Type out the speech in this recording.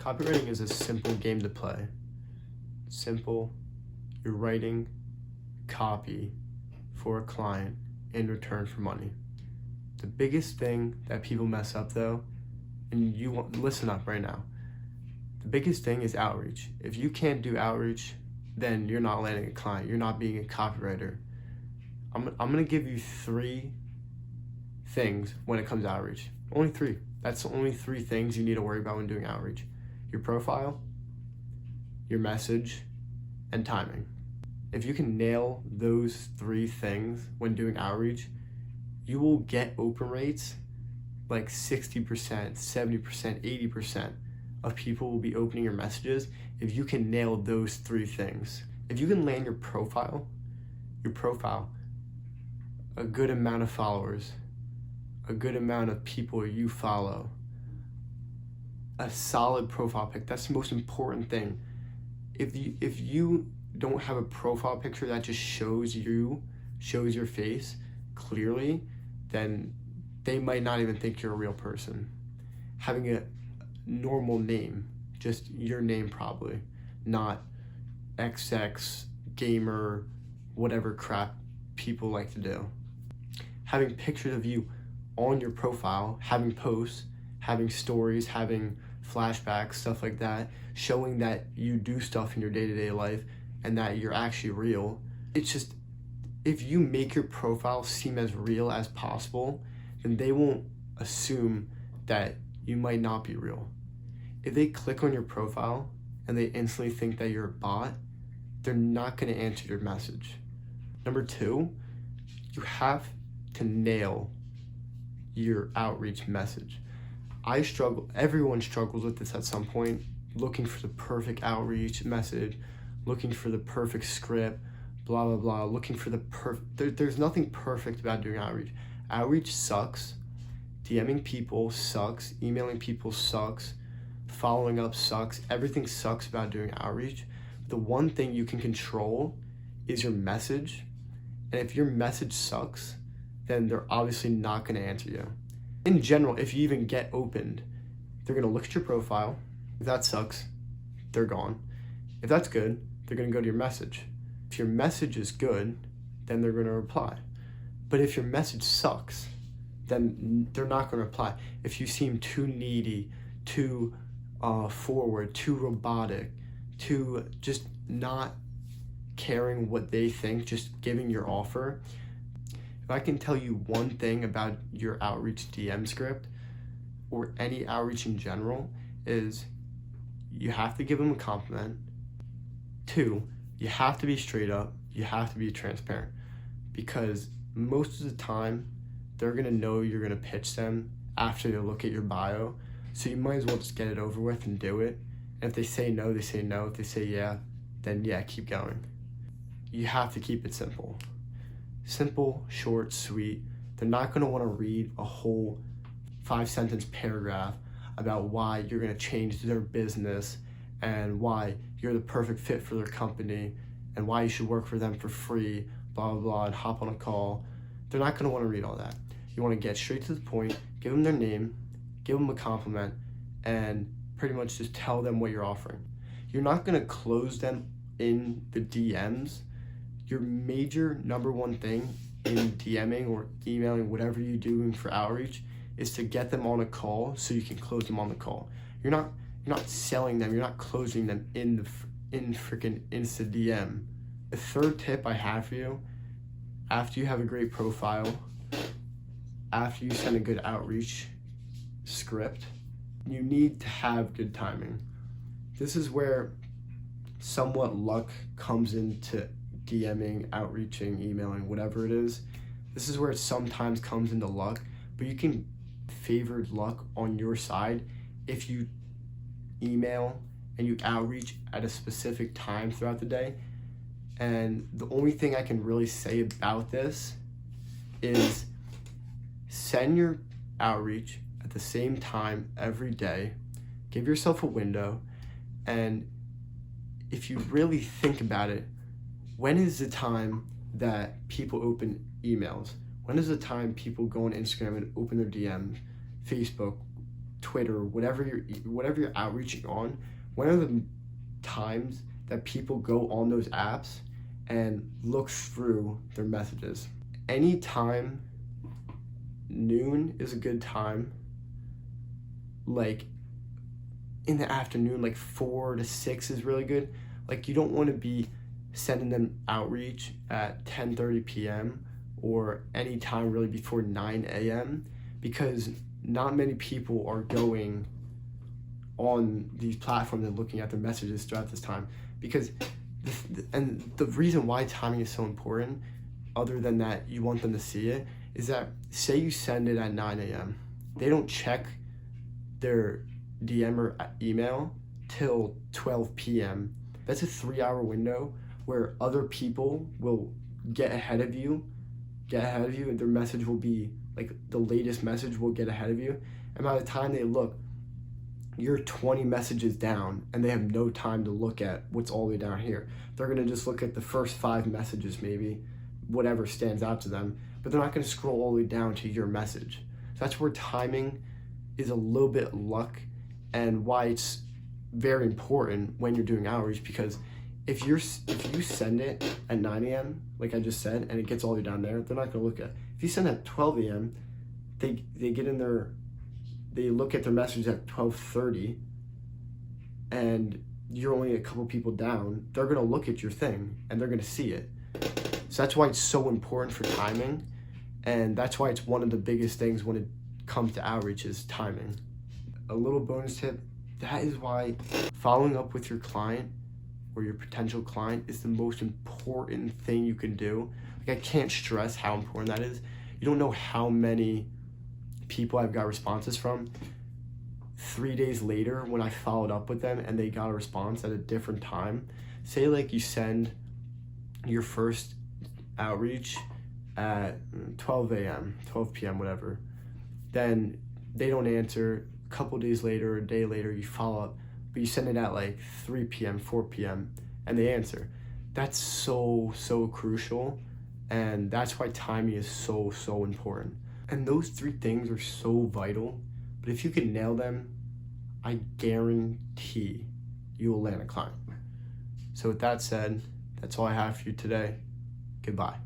Copywriting is a simple game to play. Simple, you're writing copy for a client in return for money. The biggest thing that people mess up though, and you want, listen up right now, the biggest thing is outreach. If you can't do outreach, then you're not landing a client. You're not being a copywriter. I'm gonna give you 3 things when it comes to outreach. Only 3. That's the only 3 things you need to worry about when doing outreach. Your profile, your message, and timing. If you can nail those 3 things when doing outreach, you will get open rates like 60%, 70%, 80% of people will be opening your messages if you can nail those 3 things. If you can land your profile, a good amount of followers, a good amount of people you follow, a solid profile pic, that's the most important thing. If you don't have a profile picture that just shows your face clearly, then they might not even think you're a real person. Having a normal name, just your name probably, not XX, gamer, whatever crap people like to do. Having pictures of you on your profile, having posts, having stories, having flashbacks, stuff like that, showing that you do stuff in your day-to-day life and that you're actually real. It's just, if you make your profile seem as real as possible, then they won't assume that you might not be real. If they click on your profile and they instantly think that you're a bot, they're not going to answer your message. Number 2, you have to nail your outreach message. Everyone struggles with this at some point, looking for the perfect outreach message, looking for the perfect script, blah, blah, blah, looking for the there's nothing perfect about doing outreach. Outreach sucks. DMing people sucks. Emailing people sucks. Following up sucks. Everything sucks about doing outreach. The one thing you can control is your message. And if your message sucks, then they're obviously not going to answer you. In general, if you even get opened, they're going to look at your profile. If that sucks, they're gone. If that's good, they're going to go to your message. If your message is good, then they're going to reply. But if your message sucks, then they're not going to reply. If you seem too needy, too forward, too robotic, too just not caring what they think, just giving your offer. If I can tell you one thing about your outreach DM script or any outreach in general, is you have to give them a compliment. 2, you have to be straight up. You have to be transparent, because most of the time they're going to know you're going to pitch them after they look at your bio. So you might as well just get it over with and do it. And if they say no, they say no. If they say yeah, then yeah, keep going. You have to keep it simple. Simple, short, sweet. They're not going to want to read a whole 5-sentence paragraph about why you're going to change their business and why you're the perfect fit for their company and why you should work for them for free, blah, blah, blah, and hop on a call. They're not going to want to read all that. You want to get straight to the point, give them their name, give them a compliment, and pretty much just tell them what you're offering. You're not going to close them in the DMs. Your major number 1 thing in DMing or emailing, whatever you're doing for outreach, is to get them on a call so you can close them on the call. You're not selling them. You're not closing them in freaking Insta DM. The 3rd tip I have for you, after you have a great profile, after you send a good outreach script, you need to have good timing. This is where somewhat luck comes into DMing, outreaching, emailing, whatever it is. This is where it sometimes comes into luck, but you can favored luck on your side if you email and you outreach at a specific time throughout the day. And the only thing I can really say about this is send your outreach at the same time every day. Give yourself a window, and if you really think about it, when is the time that people open emails? When is the time people go on Instagram and open their DMs, Facebook, Twitter, whatever you're outreaching on, when are the times that people go on those apps and look through their messages? Anytime noon is a good time, like in the afternoon, like 4 to 6 is really good. Like you don't want to be sending them outreach at 10:30 p.m. or any time really before 9 a.m. because not many people are going on these platforms and looking at their messages throughout this time. Because and the reason why timing is so important, other than that you want them to see it, is that say you send it at 9 a.m. They don't check their DM or email till 12 p.m. That's a 3-hour window where other people will get ahead of you, and their message will be, like the latest message will get ahead of you. And by the time they look, you're 20 messages down and they have no time to look at what's all the way down here. They're gonna just look at the first 5 messages maybe, whatever stands out to them, but they're not gonna scroll all the way down to your message. So that's where timing is a little bit luck, and why it's very important when you're doing outreach, because if you send it at 9 a.m., like I just said, and it gets all the way down there, they're not gonna look at it. If you send it at 12 a.m., they get in their, they look at their message at 12:30, and you're only a couple people down, they're gonna look at your thing and they're gonna see it. So that's why it's so important for timing, and that's why it's one of the biggest things when it comes to outreach is timing. A little bonus tip, that is why following up with your client or your potential client is the most important thing you can do. Like I can't stress how important that is. You don't know how many people I've got responses from 3 days later when I followed up with them and they got a response at a different time. Say like you send your first outreach at 12 a.m., 12 p.m., whatever. Then they don't answer. A couple days later, a day later, you follow up, but you send it at like 3 p.m., 4 p.m., and they answer. That's so crucial, and that's why timing is so important. And those 3 things are so vital, but if you can nail them, I guarantee you will land a client. So with that said, that's all I have for you today. Goodbye.